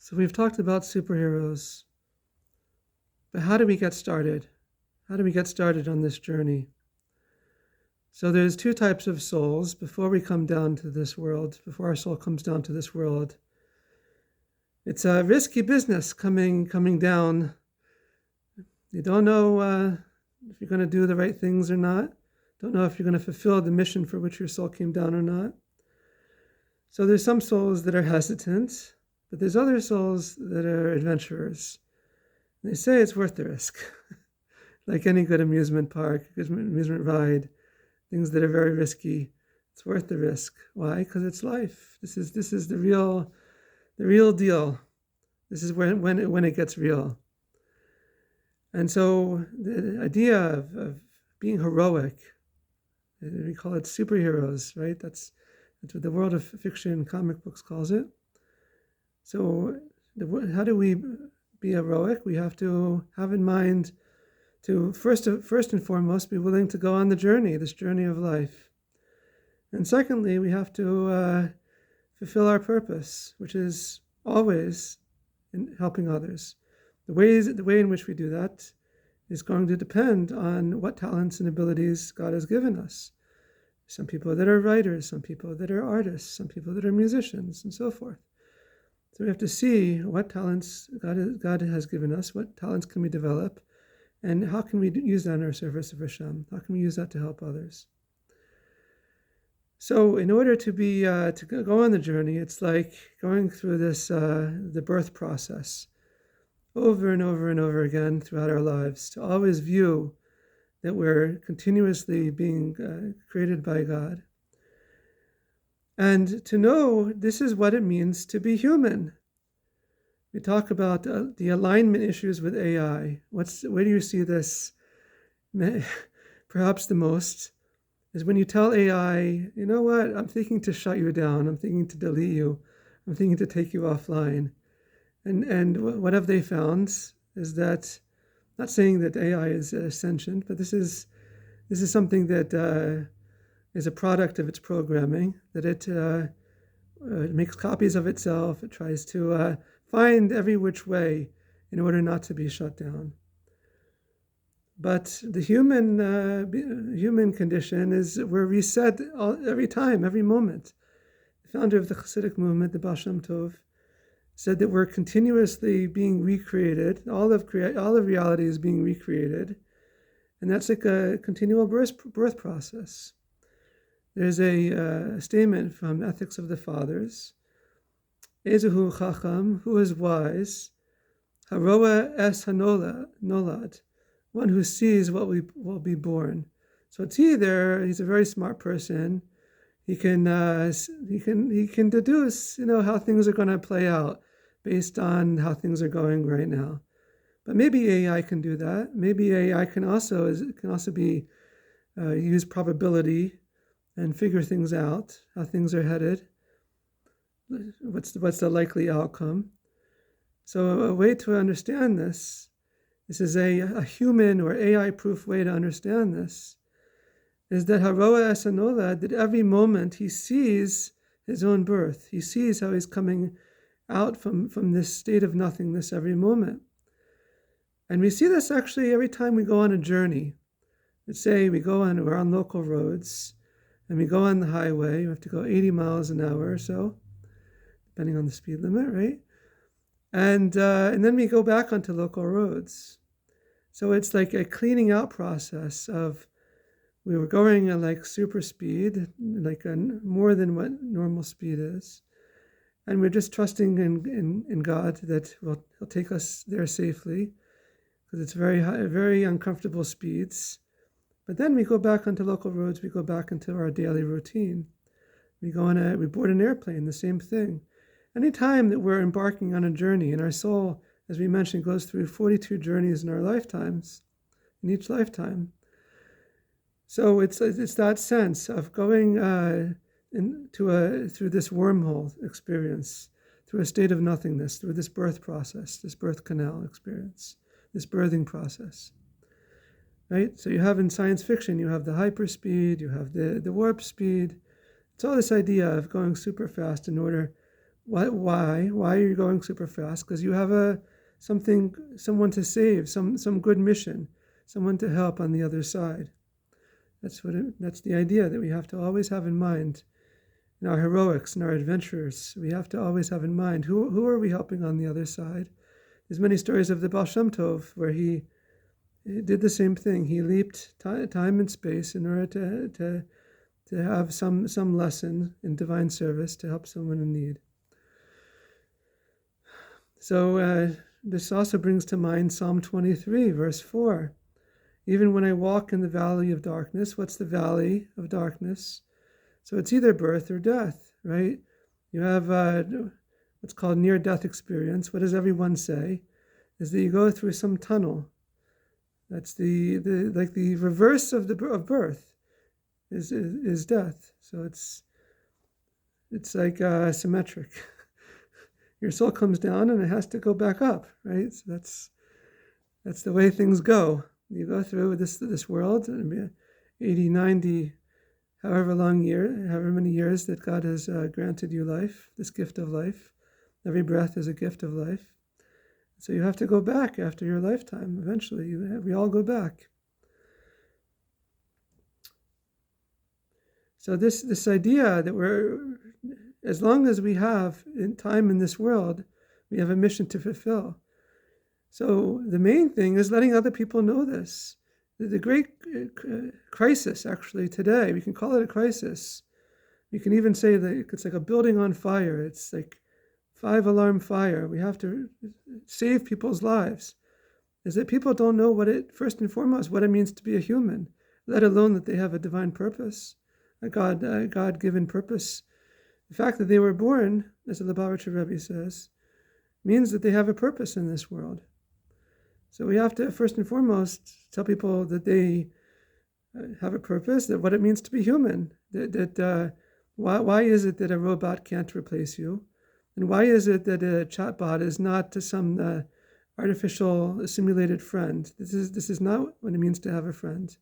So we've talked about superheroes, but how do we get started? How do we get started on this journey? So there's two types of souls before we come down to this world, before our soul comes down to this world. It's a risky business coming down. You don't know if you're going to do the right things or not. Don't know if you're going to fulfill the mission for which your soul came down or not. So there's some souls that are hesitant, but there's other souls that are adventurers. They say it's worth the risk. Like any good amusement park, amusement ride, things that are very risky, it's worth the risk. Why? Because it's life. This is the real deal. This is when it gets real. And so the idea of being heroic, we call it superheroes, right? That's what the world of fiction, comic books calls it. So how do we be heroic? We have to have in mind to first and foremost be willing to go on the journey, this journey of life. And secondly, we have to fulfill our purpose, which is always in helping others. The way in which we do that is going to depend on what talents and abilities God has given us. Some people that are writers, some people that are artists, some people that are musicians, and so forth. So we have to see what talents God has given us, what talents can we develop, and how can we use that in our service of Hashem? How can we use that to help others? So in order to go on the journey, it's like going through this the birth process over and over and over again throughout our lives, to always view that we're continuously being created by God. And to know this is what it means to be human. We talk about the alignment issues with AI. Where do you see this perhaps the most? Is when you tell AI, you know what, I'm thinking to shut you down, I'm thinking to delete you, I'm thinking to take you offline. And what have they found is that, not saying that AI is sentient, but this is something that is a product of its programming, that it makes copies of itself, it tries to find every which way in order not to be shut down. But the human condition is we're reset every time, every moment. The founder of the Hasidic movement, the Baal Shem Tov, said that we're continuously being recreated. All of reality is being recreated, and that's like a continual birth process. There's a statement from Ethics of the Fathers: Ezehu Chacham, who is wise, Haroa es hanolad, one who sees what will be born. So it's either he's a very smart person, he can deduce, how things are going to play out based on how things are going right now. But maybe AI can do that. Maybe AI can also be use probability and figure things out, how things are headed. What's the likely outcome? So a way to understand this is a human or AI-proof way to understand this, is that Haroa es hanolad, that every moment he sees his own birth. He sees how he's coming out from this state of nothingness every moment. And we see this actually every time we go on a journey. Let's say we're on local roads, and we go on the highway. We have to go 80 miles an hour or so, depending on the speed limit, right? And then we go back onto local roads. So it's like a cleaning out process of, we were going at like super speed, like more than what normal speed is. And we're just trusting in God that He'll take us there safely, because it's very high, very uncomfortable speeds. But then we go back onto local roads, we go back into our daily routine. We board an airplane, the same thing. Anytime that we're embarking on a journey, and our soul, as we mentioned, goes through 42 journeys in our lifetimes, in each lifetime. So it's that sense of going through this wormhole experience, through a state of nothingness, through this birth process, this birth canal experience, this birthing process. Right? So you have in science fiction, you have the hyperspeed, you have the warp speed. It's all this idea of going super fast in order Why are you going super fast? Because you have someone to save, some good mission, someone to help on the other side. That's the idea that we have to always have in mind in our heroics and our adventures. We have to always have in mind who are we helping on the other side. There's many stories of the Baal Shem Tov where he did the same thing. He leaped time and space in order to have some lesson in divine service to help someone in need. So this also brings to mind Psalm 23, verse 4. Even when I walk in the valley of darkness, what's the valley of darkness? So it's either birth or death, right? You have what's called near-death experience. What does everyone say? Is that you go through some tunnel. That's the reverse of birth is death. So it's like symmetric. Your soul comes down and it has to go back up, right? So that's the way things go. You go through this world, 80, 90, however many years that God has granted you life, this gift of life. Every breath is a gift of life. So you have to go back after your lifetime. Eventually, we all go back. So this idea that as long as we have time in this world, we have a mission to fulfill. So the main thing is letting other people know this. The great crisis, actually, today, we can call it a crisis. We can even say that it's like a building on fire. It's like 5-alarm fire. We have to save people's lives. Is that people don't know first and foremost, what it means to be a human, let alone that they have a divine purpose, a God-given purpose. The fact that they were born, as the Lubavitcher Rebbe says, means that they have a purpose in this world. So we have to, first and foremost, tell people that they have a purpose, that what it means to be human, why is it that a robot can't replace you? And why is it that a chatbot is not some artificial simulated friend? This is not what it means to have a friend.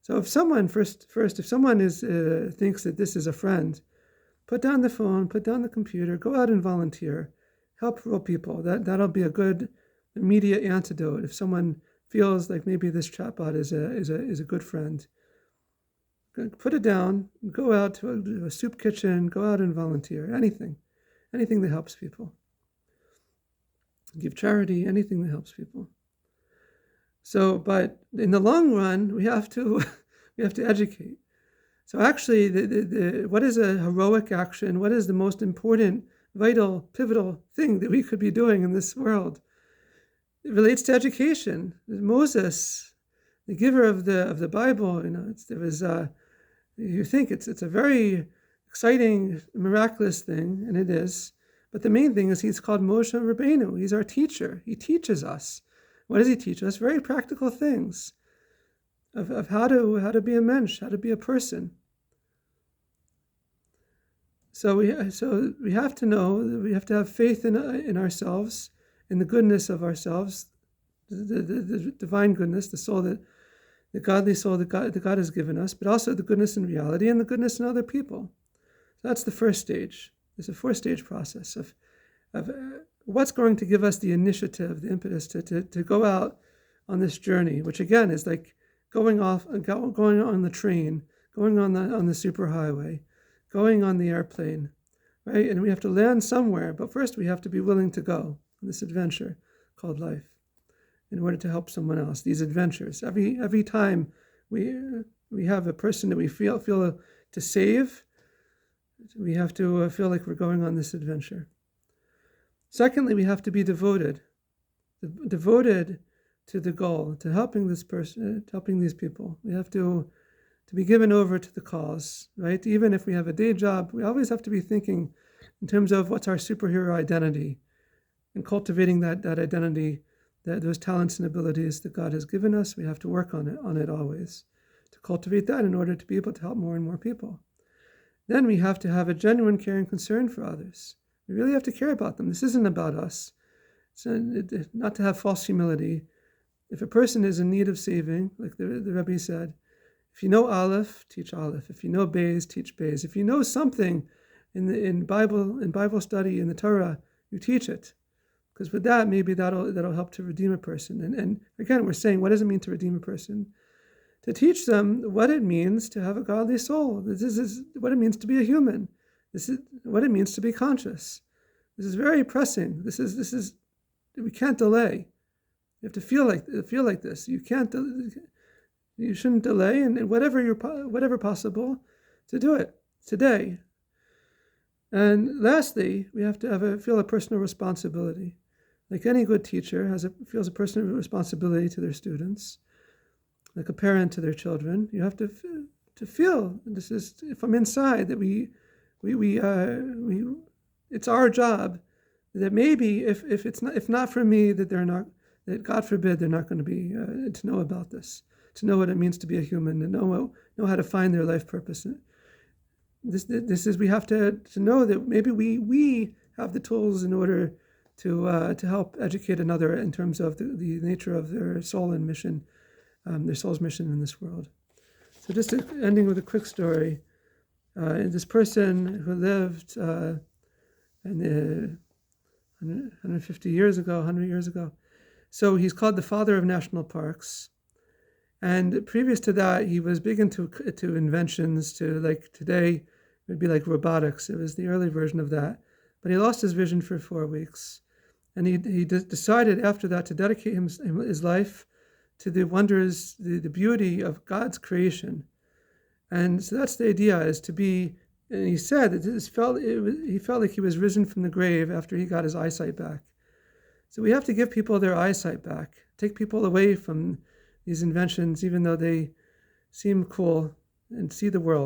So if someone if someone thinks that this is a friend, put down the phone, put down the computer, go out and volunteer, help real people. That'll be a good immediate antidote if someone feels like maybe this chatbot is a good friend. Put it down, go out to a soup kitchen, go out and volunteer, anything that helps people. Give charity, anything that helps people. So, but in the long run, we have to educate. So actually, what is a heroic action? What is the most important, vital, pivotal thing that we could be doing in this world? It relates to education. Moses, the giver of the Bible, you think it's a very exciting, miraculous thing, and it is. But the main thing is he's called Moshe Rabbeinu. He's our teacher. He teaches us. What does he teach us? Very practical things of how to be a mensch, how to be a person. So we have to know that we have to have faith in ourselves, in the goodness of ourselves, the divine goodness, the godly soul that God has given us, but also the goodness in reality and the goodness in other people. So that's the first stage. There's a 4-stage process of what's going to give us the initiative, the impetus to go out on this journey, which again is like going on the train, going on the superhighway, going on the airplane, right? And we have to land somewhere, but first we have to be willing to go on this adventure called life in order to help someone else. These adventures, every time we have a person that we feel to save, we have to feel like we're going on this adventure. Secondly, we have to be devoted to the goal, to helping this person, helping these people. We have to be given over to the cause, right? Even if we have a day job, we always have to be thinking in terms of what's our superhero identity and cultivating that identity, those talents and abilities that God has given us. We have to work on it always to cultivate that in order to be able to help more and more people. Then we have to have a genuine care and concern for others. We really have to care about them. This isn't about us. It's not to have false humility. If a person is in need of saving, like the Rebbe said, if you know Aleph, teach Aleph. If you know Beis, teach Beis. If you know something in Bible study, in the Torah, you teach it. Because with that, maybe that'll help to redeem a person. And again, we're saying, what does it mean to redeem a person? To teach them what it means to have a godly soul. This is what it means to be a human. This is what it means to be conscious. This is very pressing. This is we can't delay. You have to feel like this. You can't. You shouldn't delay, and whatever possible, to do it today. And lastly, we have to feel a personal responsibility. Like any good teacher feels a personal responsibility to their students, like a parent to their children. You have to feel this is from inside that we it's our job, that maybe if not for me, that God forbid they're not going to be to know about this, to know what it means to be a human, to know how to find their life purpose. This is, we have to know that maybe we have the tools in order to help educate another in terms of the nature of their soul and mission, their soul's mission in this world. So just ending with a quick story. This person who lived 150 years ago, 100 years ago. So he's called the father of national parks. And previous to that, he was big into inventions, to like today, it would be like robotics. It was the early version of that. But he lost his vision for 4 weeks. And he decided after that to dedicate his life to the wonders, the beauty of God's creation. And so that's the idea, is to be, and he said that he felt like he was risen from the grave after he got his eyesight back. So we have to give people their eyesight back, take people away from these inventions, even though they seem cool, and see the world.